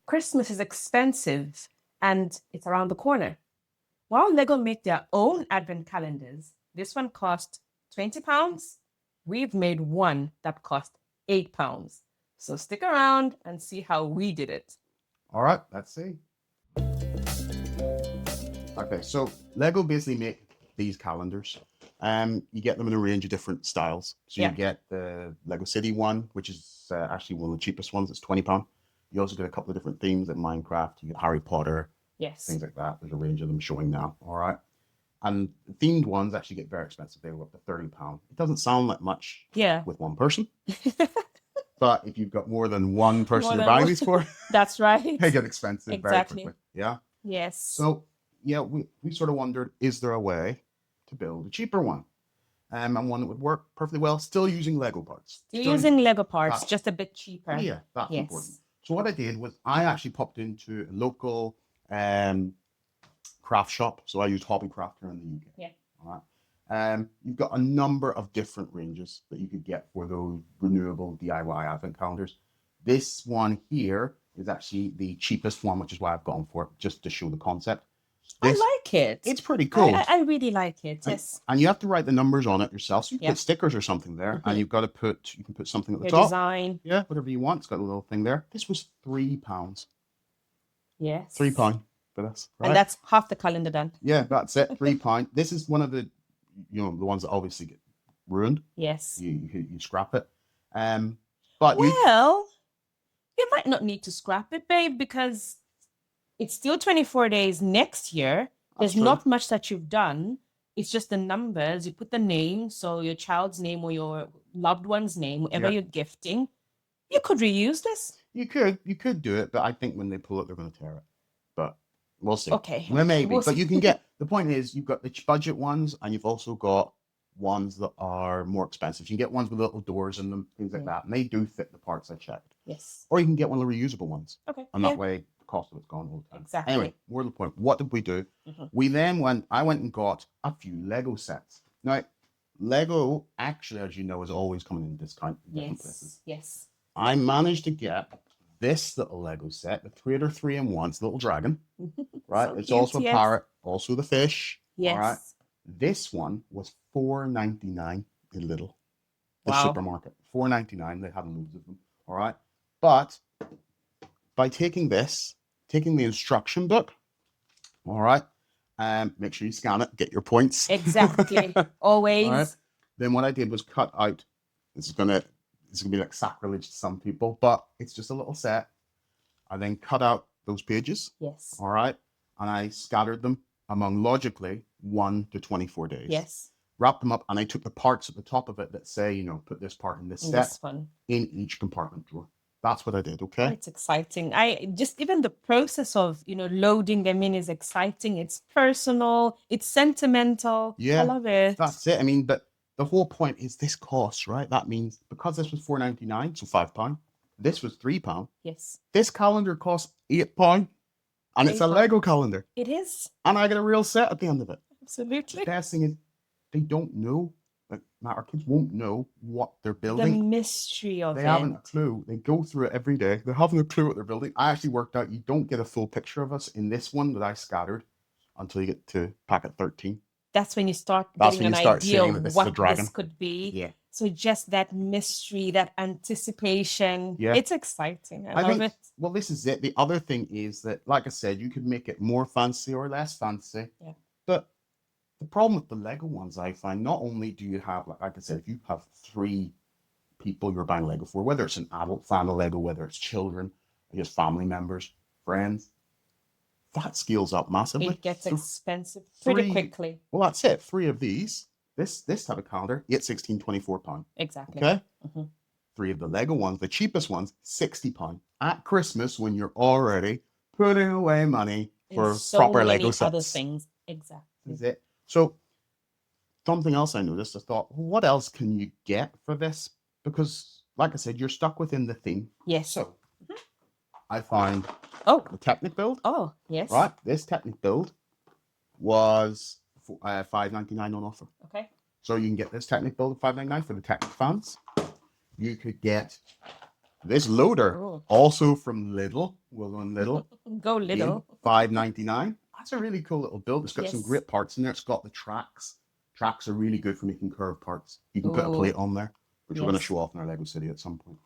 Christmas is expensive and it's around the corner. While Lego make their own advent calendars, this one cost £20. We've made one that cost £8. So stick around and see how we did it. All right, let's see. Okay, so Lego basically make these calendars. You get them in a range of different styles. So you get the Lego City one, which is actually one of the cheapest ones. It's £20. You also get a couple of different themes like Minecraft. You get Harry Potter, things like that. There's a range of them showing now. All right. And the themed ones actually get very expensive. They go up to £30. It doesn't sound like much with one person. But if you've got more than one person you're buying these for, that's right. They get expensive very quickly. Yeah. Yes. So yeah, we sort of wondered, is there a way to build a cheaper one? And one that would work perfectly well, still using Lego parts. Still using Lego parts, just a bit cheaper. Yeah, that's important. So what I did was I actually popped into a local craft shop. So I used Hobbycraft here in the UK. Yeah. All right. You've got a number of different ranges that you could get for those renewable DIY advent calendars. This one here is actually the cheapest one, which is why I've gone for it, just to show the concept. I like it. It's pretty cool. I really like it. Yes. And you have to write the numbers on it yourself. So you can put stickers or something there, and you've got to you can put something at the top. Design. Yeah, whatever you want. It's got a little thing there. This was £3. Yes. £3 for this. Right? And that's half the calendar done. Yeah, that's it. £3. This is one of the, the ones that obviously get ruined. Yes. You scrap it. But you might not need to scrap it, babe, because it's still 24 days next year. There's not much that you've done. It's just the numbers. You put the name, so your child's name or your loved one's name, whatever you're gifting. You could reuse this. You could do it, but I think when they pull it, they're going to tear it. But we'll see. Okay. Well, maybe. But you can get, the point is, you've got the budget ones, and you've also got ones that are more expensive. You can get ones with little doors in them, things like that. And they do fit the parts I checked. Yes. Or you can get one of the reusable ones. Okay. And that way, the cost of it's gone all the time. Exactly. Anyway, more to the point. What did we do? We then I went and got a few Lego sets. Now, Lego, actually, as you know, is always coming in discount in different places. Yes. I managed to get this little Lego set, the Creator 3-in-1, it's a little dragon, right? So it's cute, also a parrot, also the fish. Yes. All right. This one was $4.99 in Lidl, the supermarket. $4.99. They had loads of them. All right. But by taking the instruction book, all right, make sure you scan it, get your points. Exactly. Always. All right? Then what I did was cut out. This is gonna be like sacrilege to some people, but it's just a little set. I then cut out those pages. Yes. All right. And I scattered them among logically 1 to 24 days. Yes. Wrapped them up, and I took the parts at the top of it that say, put this part in this set in each compartment drawer. That's what I did. Okay. It's exciting. Even the process of, loading them in is exciting. It's personal. It's sentimental. Yeah. I love it. That's it. I mean, but the whole point is this costs, right? That means because this was $4.99, so £5. This was £3. Yes. This calendar costs £8, and it's a Lego calendar. It is. And I get a real set at the end of it. Absolutely. The best thing is they don't know. Like, our kids won't know what they're building. The mystery of it. They haven't a clue. They go through it every day. They haven't a clue what they're building. I actually worked out you don't get a full picture of us in this one that I scattered until you get to packet 13. That's when you start getting an idea of what this could be. Yeah. So just that mystery, that anticipation. Yeah. It's exciting. I love it. Well, this is it. The other thing is that, like I said, you could make it more fancy or less fancy. Yeah. But the problem with the Lego ones, I find, not only do you have, like I said, if you have 3 people you're buying Lego for, whether it's an adult fan of Lego, whether it's children, or just family members, friends, that scales up massively. It gets expensive pretty quickly. Well, that's it. 3 of these, this type of calendar, £8, £16, £24. Exactly. Okay? 3 of the Lego ones, the cheapest ones, £60. At Christmas, when you're already putting away money for proper Lego sets. Other things. Exactly. That's it. So, something else I noticed, I thought, what else can you get for this? Because, like I said, you're stuck within the theme. Yes. So, I found the Technic build. Oh, yes. Right? This Technic build was $5.99 on offer. Okay. So, you can get this Technic build at $5.99 for the Technic fans. You could get This loader, Oh. also from Lidl, well done Lidl. Go little. $5.99. That's a really cool little build. It's got some Yes. great parts in there. It's got the tracks. Tracks are really good for making curved parts. You can put a Ooh. plate on there, which we're going to Yes. show off in our Lego City at some point.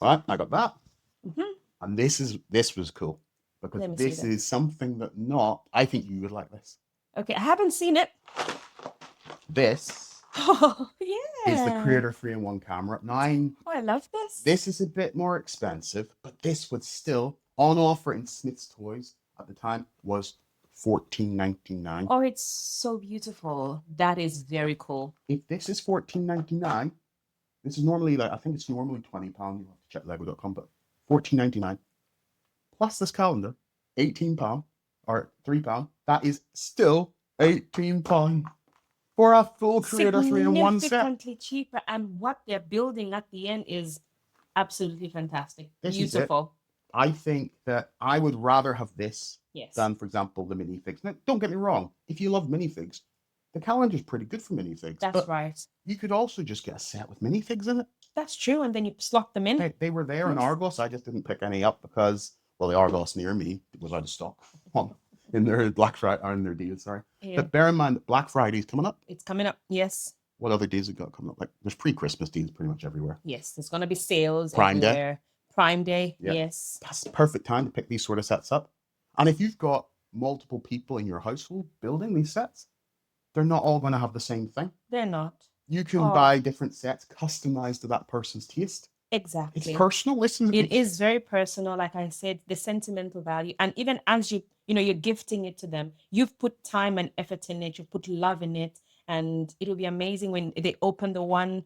All right, I got that. Mhm. And this was cool because Let me see this that. is something that I think you would like this. Okay, I haven't seen it. This Oh, is the yeah. Creator 3-in-1 camera. Oh, I love this. This is a bit more expensive, but this was still on offer in Smith's Toys at the time was $14.99. Oh, it's so beautiful. That is very cool. If this is $14.99, this is normally I think it's normally £20. You have to check lego.com, but $14.99 plus this calendar, £18 or £3. That is still £18 for a full Creator 3-in-1 set. Significantly cheaper, and what they're building at the end is absolutely fantastic. Beautiful. I think that I would rather have this Yes. than, for example, the minifigs. Now, don't get me wrong. If you love minifigs, the calendar's pretty good for minifigs. That's right. You could also just get a set with minifigs in it. That's true, and then you slot them in. They were there in Argos. I just didn't pick any up because, well, the Argos near me was out of stock in their Black Friday, or in their deals, sorry. Yeah. But bear in mind that Black Friday's coming up. It's coming up, yes. What other deals have got coming up? Like, there's pre-Christmas deals pretty much everywhere. Yes, there's going to be sales Prime everywhere. Day. Prime Day, Yeah. yes. That's the perfect time to pick these sort of sets up. And if you've got multiple people in your household building these sets, they're not all going to have the same thing. They're not. You can buy different sets customized to that person's taste. Exactly. It's personal. It is very personal. Like I said, the sentimental value. And even as you're gifting it to them, you've put time and effort in it. You've put love in it. And it'll be amazing when they open the one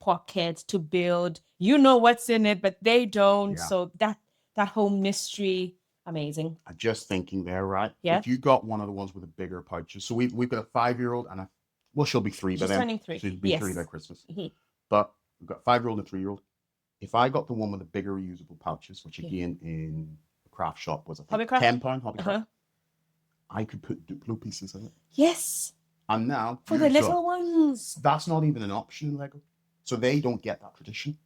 pocket to build. You know what's in it, but they don't. Yeah. So that whole mystery, amazing. I'm just thinking there, right? Yeah. If you got one of the ones with the bigger pouches, so we've got a 5-year-old and she'll be 3 by then. She's turning 3. She'll be 3 by Yes. Christmas. Mhm. But we've got a 5-year-old and a 3-year-old. If I got the one with the bigger reusable pouches, which again in the craft shop was I think £10, Hobbycraft, I could put Duplo pieces in it. Yes. And now for the little ones, that's not even an option in Lego, so they don't get that tradition.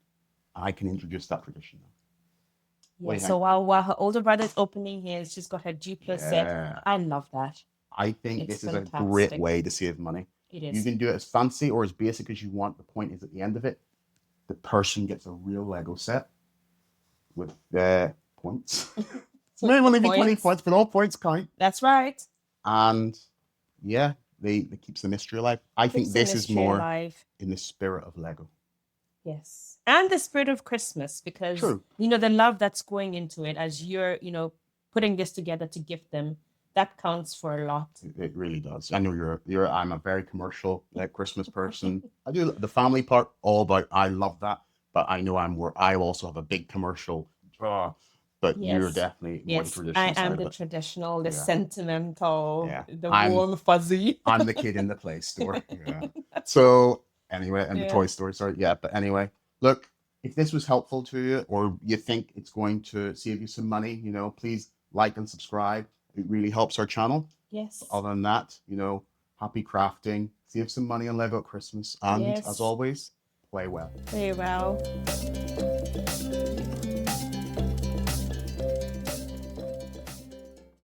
I can introduce that tradition now. Yeah. So while her older brother's opening his, she's got her Duplo set. I love that. I think this is a great way to save money. It is. You can do it as fancy or as basic as you want. The point is, at the end of it, the person gets a real Lego set with points. It may only be 20 points, but all points count. That's right. And yeah, they keeps the mystery alive. I think this is more in the spirit of Lego. Yes. And the spirit of Christmas, because the love that's going into it as you're, putting this together to gift them, that counts for a lot. It really does. I know I'm a very commercial Christmas person. I do the family part all about, I love that, but I know I also have a big commercial, but you're definitely more the traditional I am side the of it. traditional, the sentimental, the I'm warm fuzzy. I'm the kid in the play store. Yeah. So anyway, and the toy store, sorry. Yeah, but anyway, look, if this was helpful to you or you think it's going to save you some money, please like and subscribe. It really helps our channel. Yes. Other than that, happy crafting, save some money on Lego at Christmas, and as always, play well. Play well.